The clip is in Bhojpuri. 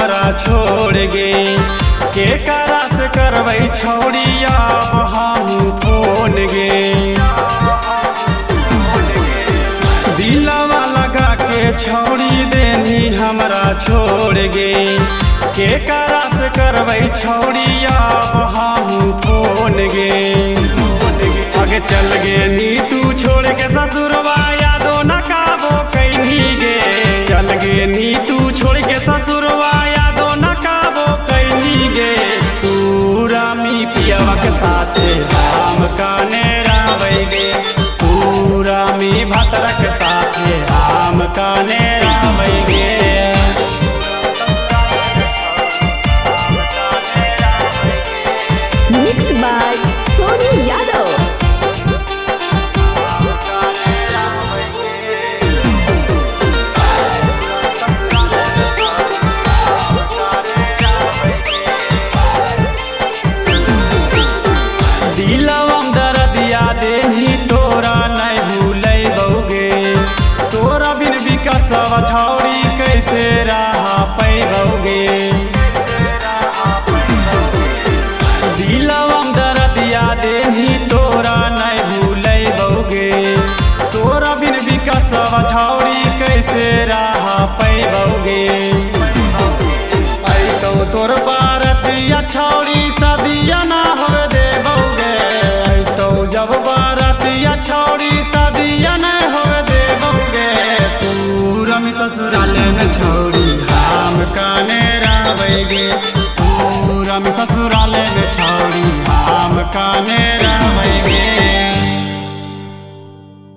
हमरा छोड़ गे के करा से करबै छौड़िया हम फोन गे। दिलवा लगा के छौड़ी देनी हमरा छोड़ गे के करा से करबै छौड़िया हम फोन गे। आगे चल गे नी तू छोड़ के ससुरवा यादो न काबो कैनी गे। चल गे नी तू छोड़ के ससुरवा यादो न काबो कैनी गे। तू रामी पियावा के साथे हम काने रावै गे। तू रामी भतरा के साथे हम काने रावै गे। Mixed by Sonu Yadav. दिलवम दर्दिया देही तोरा नहीं भूलै बौगे। तोरा बिन विकसवा छौड़ी कैसे रहा पैबौगे। दिलवम दर्दिया देही तोरा नहीं भूलै बौगे। तोरा बिन विकसवा छौड़ी कैसे रहा पैबौगे। ऐतौ तोर बारतिया छौड़ी सदिया ना होवे देबौगे। ऐतौ जब बारतिया छौड़ी सदिया ना होवे देबौगे। तू रमी ससुराले में छौड़ी हम काने रावै गे। तू रमी ससुराले में छौड़ी हम काने